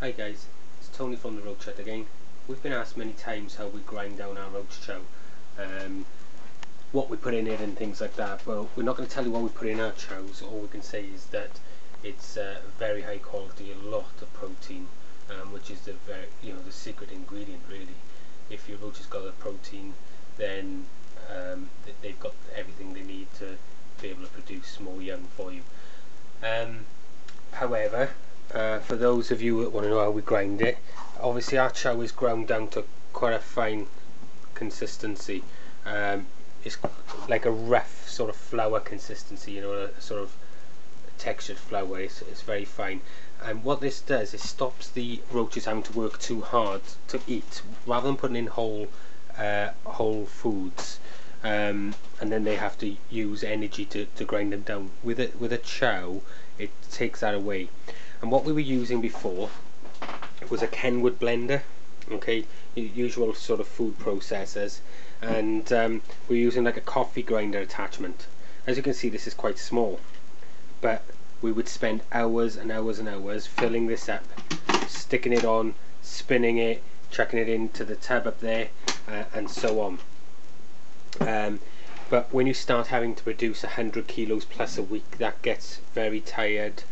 Hi guys, it's Tony from the Roach Hut again. We've been asked many times how we grind down our roach chow, what we put in it and things like that. Well, we're not going to tell you what we put in our chows. All we can say is that it's very high quality, a lot of protein, which is the the secret ingredient really. If your roach has got the protein, then they've got everything they need to be able to produce more young for you. However, for those of you that want to know how we grind it, obviously our chow is ground down to quite a fine consistency. It's like a rough sort of flour consistency, a sort of textured flour. It's very fine, and what this does is stops the roaches having to work too hard to eat, rather than putting in whole foods, and then they have to use energy to grind them down. With a chow, it takes that away. And what we were using before was a Kenwood blender, okay, usual sort of food processors, and we're using like a coffee grinder attachment. As you can see, this is quite small, but we would spend hours and hours and hours filling this up, sticking it on, spinning it, chucking it into the tub up there, and so on. But when you start having to produce 100 kilos plus a week, that gets very tired,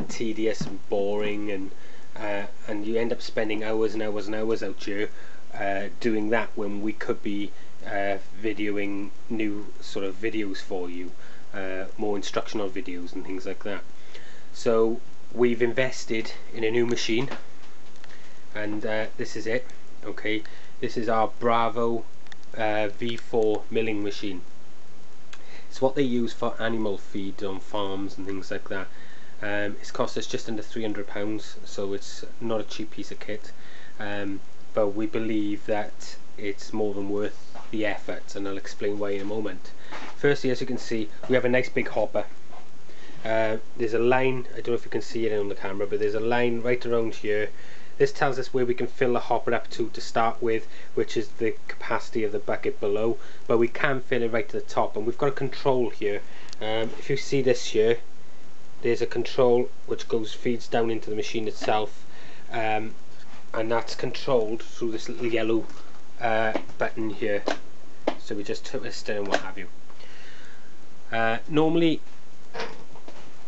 tedious and boring, and you end up spending hours and hours and hours out here doing that, when we could be videoing new sort of videos for you, more instructional videos and things like that. So we've invested in a new machine, and this is it. Okay, this is our Bravo V4 milling machine. It's what they use for animal feed on farms and things like that. It's cost us just under £300, so it's not a cheap piece of kit, but we believe that it's more than worth the effort, and I'll explain why in a moment. Firstly, as you can see, we have a nice big hopper. There's a line, I don't know if you can see it on the camera, but there's a line right around here. This tells us where we can fill the hopper up to start with, which is the capacity of the bucket below, but we can fill it right to the top, and we've got a control here. If you see this here, there's a control which feeds down into the machine itself, and that's controlled through this little yellow button here. So we just twist it and what have you. Normally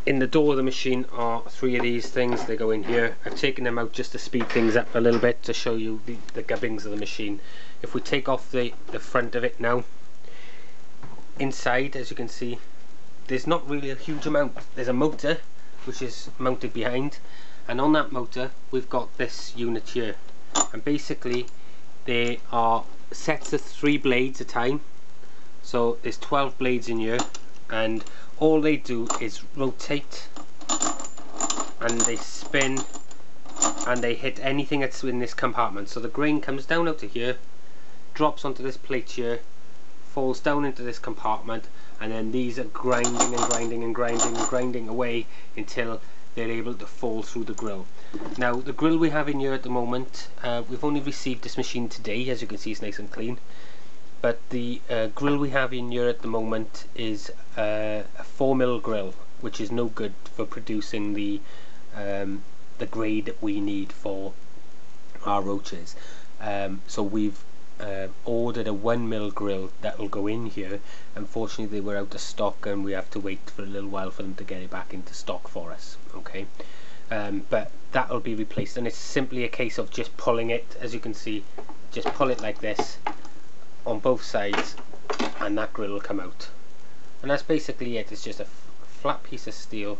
in the door of the machine are 3 of these things. They go in here. I've taken them out just to speed things up a little bit, to show you the gubbins of the machine. If we take off the front of it now, inside, as you can see, there's not really a huge amount. There's a motor which is mounted behind, and on that motor we've got this unit here, and basically they are sets of 3 blades a time. So there's 12 blades in here, and all they do is rotate, and they spin, and they hit anything that's in this compartment. So the grain comes down out to here, drops onto this plate here, falls down into this compartment, and then these are grinding and grinding and grinding and grinding away until they're able to fall through the grill. Now the grill we have in here at the moment, we've only received this machine today. As you can see, it's nice and clean. But the grill we have in here at the moment is a 4mm grill, which is no good for producing the grade that we need for our roaches. So we've ordered a 1mm grill that will go in here. Unfortunately, they were out of stock, and we have to wait for a little while for them to get it back into stock for us. Okay, but that will be replaced, and it's simply a case of just pulling it. As you can see, just pull it like this on both sides, and that grill will come out, and that's basically it. It's just a flat piece of steel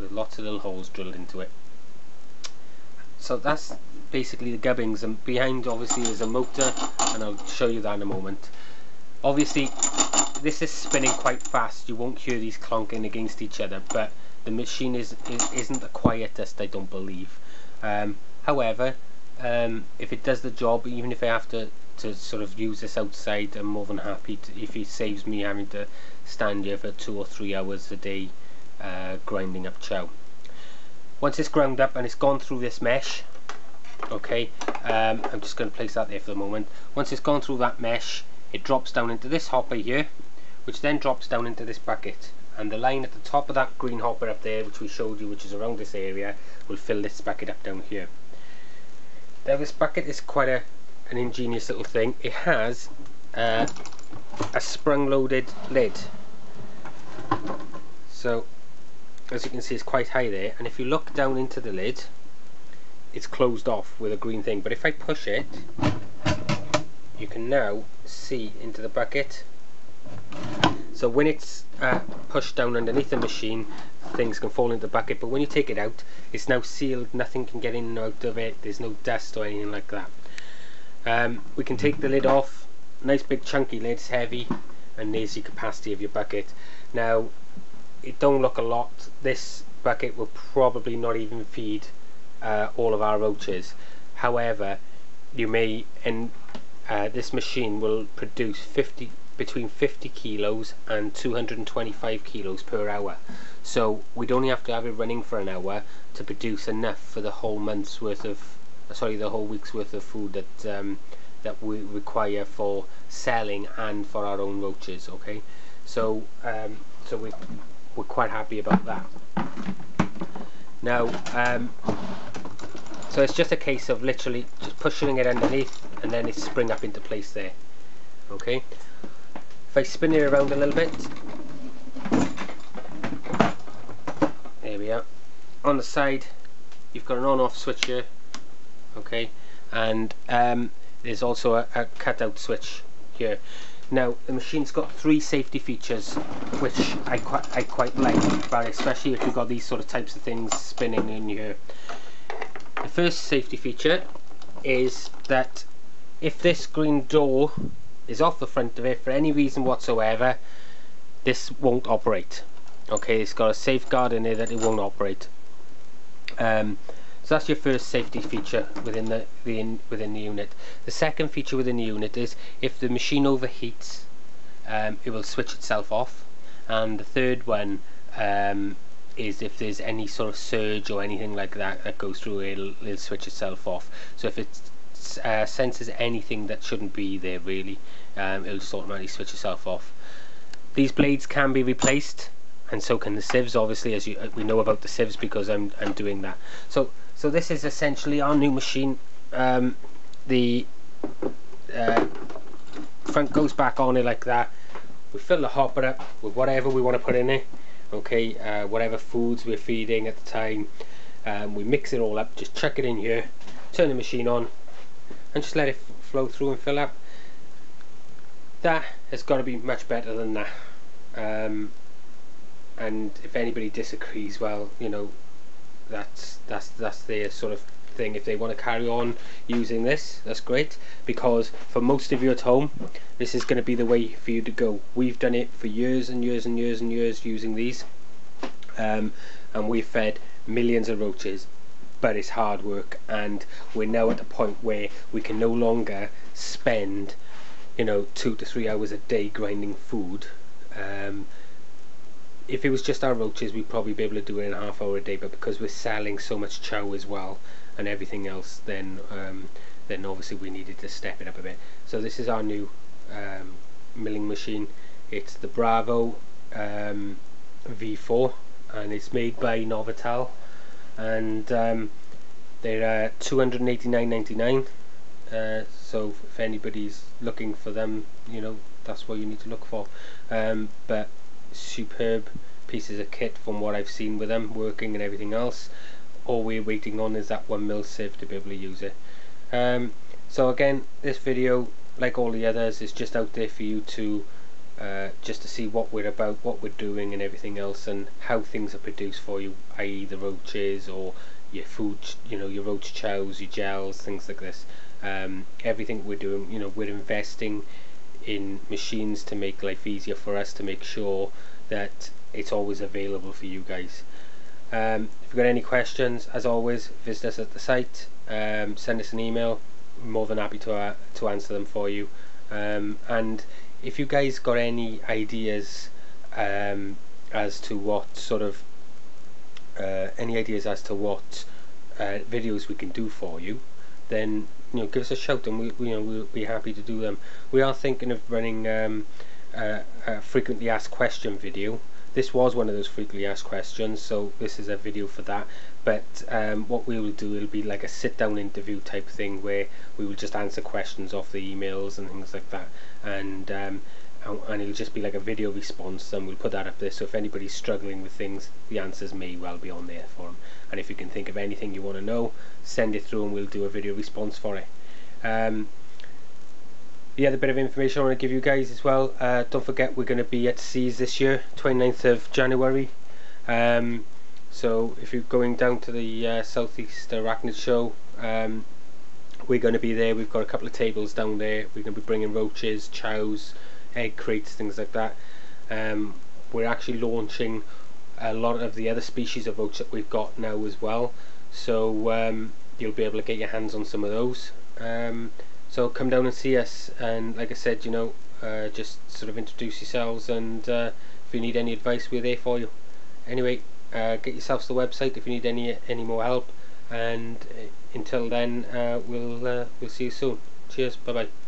with lots of little holes drilled into it. So that's basically the gubbins, and behind obviously is a motor, and I'll show you that in a moment. Obviously this is spinning quite fast. You won't hear these clonking against each other, but the machine isn't the quietest, I don't believe. However, if it does the job, even if I have to sort of use this outside, I'm more than happy if it saves me having to stand here for 2 or 3 hours a day grinding up chow. Once it's ground up and it's gone through this mesh, okay, I'm just going to place that there for the moment. Once it's gone through that mesh, it drops down into this hopper here, which then drops down into this bucket. and the line at the top of that green hopper up there, which we showed you, which is around this area, will fill this bucket up down here. Now this bucket is quite an ingenious little thing. It has a sprung loaded lid, so as you can see it's quite high there, and if you look down into the lid it's closed off with a green thing, but if I push it you can now see into the bucket. So when it's pushed down underneath the machine, things can fall into the bucket, but when you take it out it's now sealed, nothing can get in and out of it, there's no dust or anything like that. We can take the lid off, nice big chunky lid, it's heavy, and there's your capacity of your bucket. Now it don't look a lot, this bucket will probably not even feed all of our roaches. However, you may, and this machine will produce between 50 kilos and 225 kilos per hour, so we'd only have to have it running for an hour to produce enough for the whole month's worth of, the whole week's worth of food that we require for selling and for our own roaches. Okay, so we're quite happy about that. Now so it's just a case of literally just pushing it underneath and then it spring up into place there. Okay, if I spin it around a little bit, there we are. On the side you've got an on-off switch here, okay, and there's also a cut-out switch here. Now the machine's got 3 safety features which I quite like, but especially if you've got these sort of types of things spinning in here. The first safety feature is that if this green door is off the front of it for any reason whatsoever, this won't operate. Okay, it's got a safeguard in there that it won't operate. So that's your first safety feature within the unit. The second feature within the unit is if the machine overheats, it will switch itself off. And the third one is if there's any sort of surge or anything like that that goes through, it'll switch itself off. So if it senses anything that shouldn't be there really, it'll just automatically switch itself off. These blades can be replaced, and so can the sieves, obviously, as we know about the sieves because I'm doing that. So this is essentially our new machine. The front goes back on it like that. We fill the hopper up with whatever we want to put in it, okay, whatever foods we're feeding at the time. We mix it all up, just chuck it in here, turn the machine on and just let it flow through and fill up. That has got to be much better than that. And if anybody disagrees, well, you know, that's their sort of thing. If they want to carry on using this, that's great, because for most of you at home this is going to be the way for you to go. We've done it for years and years and years and years using these, and we've fed millions of roaches, but it's hard work, and we're now at the point where we can no longer spend, you know, 2 to 3 hours a day grinding food. If it was just our roaches, we'd probably be able to do it in a half hour a day, but because we're selling so much chow as well and everything else, then obviously we needed to step it up a bit. So this is our new milling machine. It's the Bravo V4, and it's made by Novotel, and they're $289.99. So if anybody's looking for them, you know, that's what you need to look for. But superb pieces of kit from what I've seen with them working and everything else. All we're waiting on is that 1 mil sieve to be able to use it. So again, this video, like all the others, is just out there for you to just to see what we're about, what we're doing and everything else, and how things are produced for you, i.e. the roaches or your food, you know, your roach chows, your gels, things like this. Everything we're doing, you know, we're investing in machines to make life easier for us, to make sure that it's always available for you guys. If you've got any questions, as always, visit us at the site, send us an email. We're more than happy to answer them for you. And if you guys got any ideas as to what sort of videos we can do for you, then, you know, give us a shout and we'll be happy to do them. We are thinking of running a frequently asked question video, this was one of those frequently asked questions, so this is a video for that. But what we will do, it'll be like a sit-down interview type thing where we will just answer questions off the emails and things like that, and it'll just be like a video response, and we'll put that up there, so if anybody's struggling with things, the answers may well be on there for them. And if you can think of anything you want to know, send it through and we'll do a video response for it. The other bit of information I want to give you guys as well, don't forget we're going to be at Seas this year, 29th of January. So if you're going down to the Southeast Arachnid show, we're going to be there. We've got a couple of tables down there. We're going to be bringing roaches, chows, egg crates, things like that. We're actually launching a lot of the other species of roach that we've got now as well, so you'll be able to get your hands on some of those. So come down and see us, and like I said, you know, just sort of introduce yourselves, and if you need any advice, we're there for you. Anyway, get yourselves to the website if you need any more help, and until then, we'll see you soon. Cheers, bye bye.